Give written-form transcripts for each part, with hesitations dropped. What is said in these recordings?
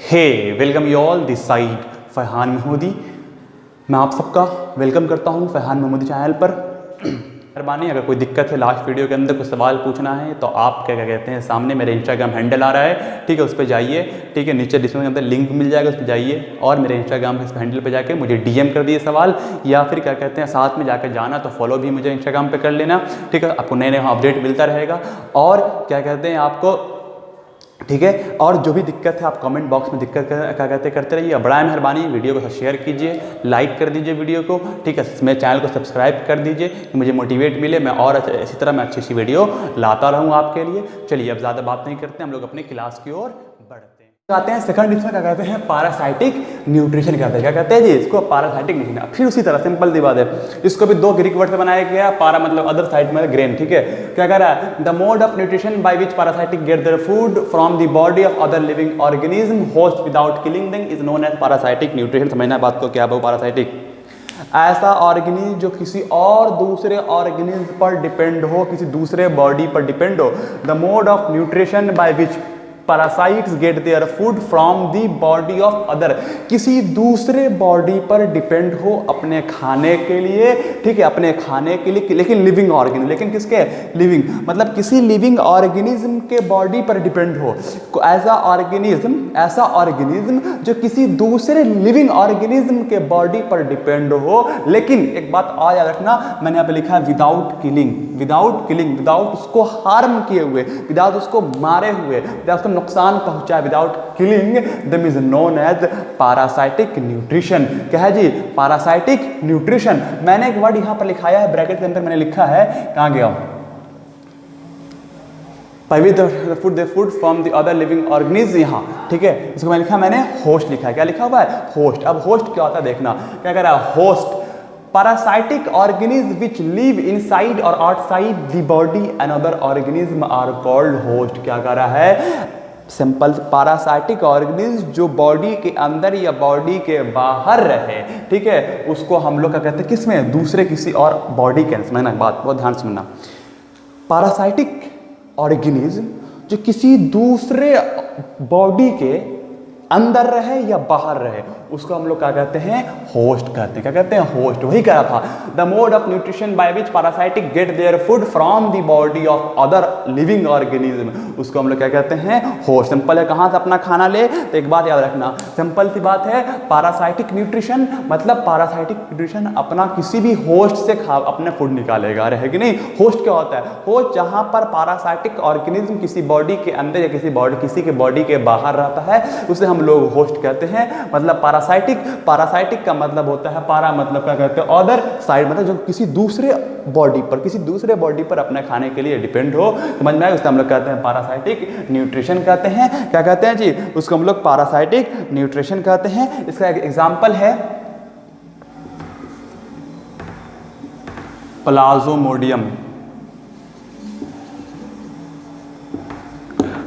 Hey welcome you all this side Farhan Mahmoodi. मैं आप सबका वेलकम करता हूं फरहान महमूदी चैनल पर। मेहरबानी अगर कोई दिक्कत है लास्ट वीडियो के अंदर कुछ सवाल पूछना है तो आप क्या कहते हैं सामने मेरे इंस्टाग्राम हैंडल आ रहा है, ठीक है, उस पर जाइए, ठीक है, नीचे डिस्क्रिप्शन के अंदर लिंक मिल जाएगा, उस पर जाइए और मेरे इंस्टाग्राम के हैंडल पर जाके मुझे डीएम कर दिए सवाल, या फिर क्या कहते हैं साथ में जाकर जाना तो फॉलो भी मुझे इंस्टाग्राम पर कर लेना, ठीक है, आपको नए नए अपडेट मिलता रहेगा। और क्या कहते हैं आपको, ठीक है, और जो भी दिक्कत है आप कमेंट बॉक्स में दिक्कत क्या कहते करते रहिए। बड़ा मेहरबानी वीडियो को शेयर कीजिए, लाइक कर दीजिए वीडियो को, ठीक है, मेरे चैनल को सब्सक्राइब कर दीजिए कि मुझे मोटिवेट मिले, मैं और इसी तरह मैं अच्छी वीडियो लाता रहूँ आपके लिए। चलिए अब ज़्यादा बात नहीं करते, हम लोग अपनी क्लास की ओर बढ़ते हैं। आते हैं सेकंड इसमें क्या कहते हैं पैरासाइटिक न्यूट्रिशन कहते हैं। क्या कहते हैं जी इसको? Parasitic nutrition. फिर उसी तरह सिंपल सी बात है, इसको भी दो ग्रीक वर्ड से बनाया गया। पारा मतलब अदर साइड में ग्रेन, ठीक है। क्या कह रहा है? The mode of nutrition by which parasitic get their food from the body of other living organism host without killing them is known as parasitic nutrition. समझना बात को, क्या है पैरासाइटिक? ऐसा ऑर्गेनिज्म जो किसी और दूसरे ऑर्गेनिज्म पर डिपेंड हो, किसी दूसरे बॉडी पर डिपेंड हो। The mode of nutrition by which parasites get their food from the body of other, किसी दूसरे बॉडी पर डिपेंड हो अपने खाने के लिए, ठीक है, अपने खाने के लिए, लेकिन लिविंग ऑर्गेनिज्म, लेकिन किसके? लिविंग, मतलब किसी लिविंग ऑर्गेनिज्म के बॉडी पर डिपेंड हो। ऐसा ऑर्गेनिज्म जो किसी दूसरे लिविंग ऑर्गेनिज्म के बॉडी पर डिपेंड हो, लेकिन एक बात और याद रखना, मैंने यहाँ पे लिखा है विदाउट किलिंग, विदाउट उसको हार्म किए हुए, विदाउट उसको मारे हुए, विदाउट उसको नुकसान पहुंचाए, without killing them is known as parasitic nutrition. क्या है जी? Parasitic nutrition. मैंने एक वर्ड यहां पर लिखाया है ब्रैकेट के अंदर, मैंने लिखा है, कहां गया? Food they food from the other living organism, यहाँ, ठीक है, इसको मैंने लिखा, मैंने होस्ट लिखा है। क्या लिखा हुआ है? होस्ट। अब होस्ट क्या होता है देखना, क्या कह रहा है? Host parasitic organisms which live inside or outside the body another organism are called host। क्या कह रहा है? सिंपल, पैरासाइटिक ऑर्गेनिज्म जो बॉडी के अंदर या बॉडी के बाहर रहे, ठीक है, उसको हम लोग क्या कहते हैं? किसमें? दूसरे किसी और बॉडी के अंदर। समझना बात, बहुत ध्यान सुनना। पैरासाइटिक ऑर्गेनिज्म जो किसी दूसरे बॉडी के अंदर रहे या बाहर रहे, उसको हम लोग क्या कहते हैं? होस्ट कहते हैं। क्या कहते हैं? होस्ट। वही कह रहा था, the mode of nutrition by which parasitic get their food from the body of other living organism, उसको हम लोग क्या कहते हैं? होस्ट। सिंपल है, कहाँ से अपना खाना ले, तो एक बात याद रखना, सिंपल सी बात है, पैरासाइटिक न्यूट्रिशन मतलब पैरासाइटिक न्यूट्रिशन अपना किसी भी होस्ट से अपने फूड निकालेगा, रहे कि नहीं? होस्ट क्या होता है? होस्ट जहाँ पर पैरासाइटिक ऑर्गेनिज्म किसी बॉडी के अंदर या किसी के बॉडी के बाहर रहता है, उसे हम लोग होस्ट कहते हैं। मतलब पैरासाइटिक का मतलब होता है, पारा मतलब क्या कहते हैं? अदर साइड, मतलब जो किसी दूसरे बॉडी पर अपने खाने के लिए डिपेंड हो। समझ में आया? उसको हम लोग कहते हैं पैरासाइटिक न्यूट्रिशन कहते हैं। क्या कहते हैं जी? उसको हम लोग पैरासाइटिक न्यूट्रिशन कहते हैं। इसका एक एग्जांपल है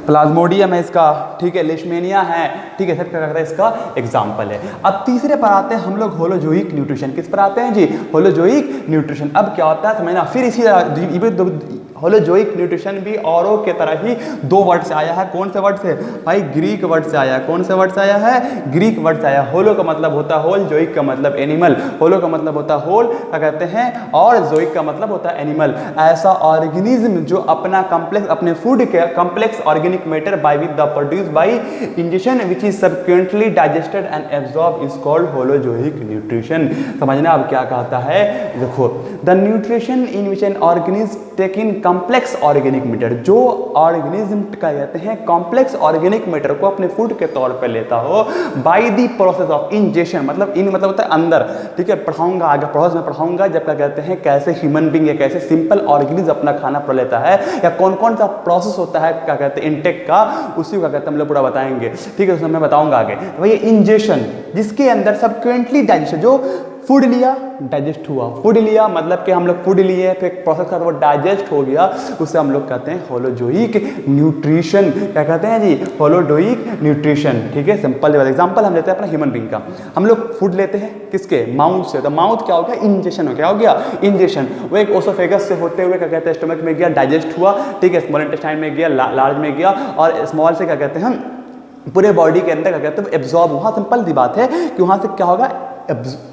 प्लाज्मोडियम है इसका, ठीक है, लेशमेनिया है, ठीक है, सब क्या कहता है? इसका एग्जाम्पल है। अब तीसरे पर आते हैं हम लोग होलोजोइक न्यूट्रिशन। किस पर आते हैं जी? Holozoic nutrition. अब क्या होता है समझना, फिर इसी होलोजोइक न्यूट्रिशन भी औरों के तरह ही दो वर्ड से आया है। कौन से वर्ड से भाई? ग्रीक वर्ड से आया है। कौन से वर्ड से आया है? ग्रीक वर्ड से आया। होलो का मतलब होता है होल, जोइक का मतलब एनिमल। होलो का मतलब होता है होल, क्या कहते हैं, और जोइक का मतलब होता है एनिमल। ऐसा ऑर्गेनिज्म जो अपना कॉम्प्लेक्स, अपने फूड के complex organic matter by with the produce by injection which is subsequently digested and absorb is called holozoic nutrition. समझना अब क्या कहता है, देखो, the nutrition in which an organism take in complex organic matter, जो organism का कहते हैं कॉम्प्लेक्स ऑर्गेनिक मैटर को अपने फूड के तौर पे लेता हो, by the process of injection, मतलब इन मतलब होता है अंदर, ठीक है, पढ़ाऊंगा आगे, प्रोसेस में पढ़ाऊंगा जब क्या कहते हैं कैसे ह्यूमन बीइंग या कैसे सिंपल ऑर्गेनिज्म अपना खाना पर लेता है, या कौन कौन सा प्रोसेस होता है क्या कहते हैं इंटेक का, उसी को कहते हैं हम लोग पूरा बताएंगे, ठीक है, उसमें मैं बताऊंगा आगे। तो ये इंजेक्शन जिसके अंदर सबक्वेंटली डाइजेशन, जो फूड लिया डाइजेस्ट हुआ, फूड लिया मतलब कि हम लोग फूड लिए फिर प्रोसेस का वो डाइजेस्ट हो गया, उसे हम लोग कहते हैं होलोजोइक न्यूट्रिशन। क्या कहते हैं जी? होलोजोइक न्यूट्रिशन, ठीक है। सिंपल एग्जांपल हम लेते हैं अपना ह्यूमन बीइंग का। हम लोग फूड लेते हैं किसके? माउथ से। तो माउथ क्या हो गया? इंजेक्शन हो, क्या हो गया? इंजेक्शन। वो एक ओसोफेगस से होते हुए क्या कहते हैं स्टमक में गया, डाइजेस्ट हुआ, ठीक है, स्मॉल इंटेस्टाइन में गया, लार्ज में गया, और स्मॉल से क्या कहते हैं हम पूरे बॉडी के अंदर क्या कहते हैं एब्जॉर्ब, वहाँ सिंपल सी बात है कि वहाँ से क्या होगा,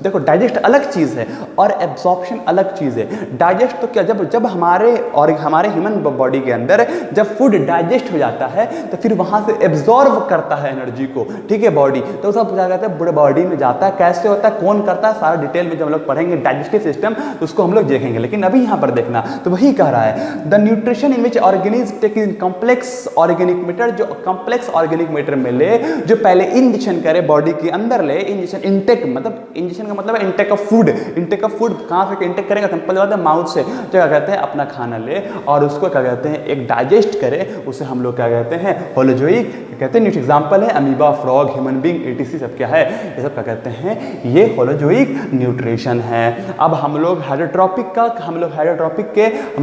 देखो डाइजेस्ट अलग चीज़ है और एब्जॉर्प्शन अलग चीज़ है। डाइजेस्ट तो क्या, जब हमारे ह्यूमन बॉडी के अंदर जब फूड डाइजेस्ट हो जाता है तो फिर वहाँ से एब्जॉर्ब करता है एनर्जी को, ठीक है, बॉडी, तो सब क्या कहते हैं पूरे बॉडी में जाता है। कैसे होता है, कौन करता है, सारा डिटेल में जब हम लोग पढ़ेंगे डाइजेस्टिव सिस्टम तो उसको हम लोग देखेंगे, लेकिन अभी यहाँ पर देखना तो वही कह रहा है the nutrition in which organism take in complex organic matter, जो कॉम्प्लेक्स ऑर्गेनिक मैटर में ले, जो पहले इंजेक्शन करे बॉडी के अंदर ले, इंजेक्शन इंटेक, मतलब इंजेक्शन का मतलब है intake of food. Intake of food कहाँ से इंटेक करेगा, सिंपल बात है माउथ से, जो क्या कहते हैं अपना खाना ले और उसको क्या कहते हैं एक डाइजेस्ट करे, उसे हम लोग क्या कहते हैं होलोजोइक कहते हैं। एग्जाम्पल है amoeba, frog, human being, ETC सब क्या है, ये सब क्या कहते हैं, ये होलोजोइक न्यूट्रिशन है। अब हम लोग हाइड्रोट्रॉपिक के हम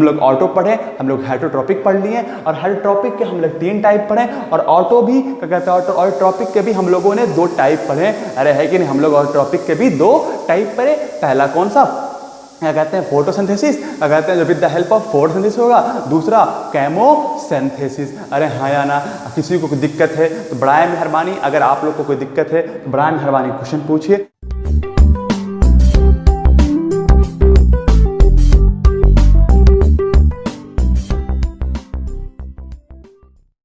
लोग ऑटो पढ़े, हम लोग हाइड्रोट्रॉपिक पढ़ लिए, और हाइड्रोट्रॉपिक के हम लोग 3 टाइप पढ़े, और ऑटो भी क्या कहते हैं ऑटोट्रॉपिक के भी हम लोगों ने 2 टाइप पढ़े। अरे है कि नहीं, हम लोग ऑटोट्रॉपिक के भी 2 टाइप पढ़े। पहला कौन सा, क्या कहते हैं फोटोसिंथेसिस, क्या कहते हैं जो with the help of photosynthesis होगा, दूसरा केमोसिंथेसिस। अरे हाँ या ना, किसी को कोई दिक्कत है तो बड़ा मेहरबानी, अगर आप लोग को कोई दिक्कत है तो बड़ा मेहरबानी क्वेश्चन पूछिए।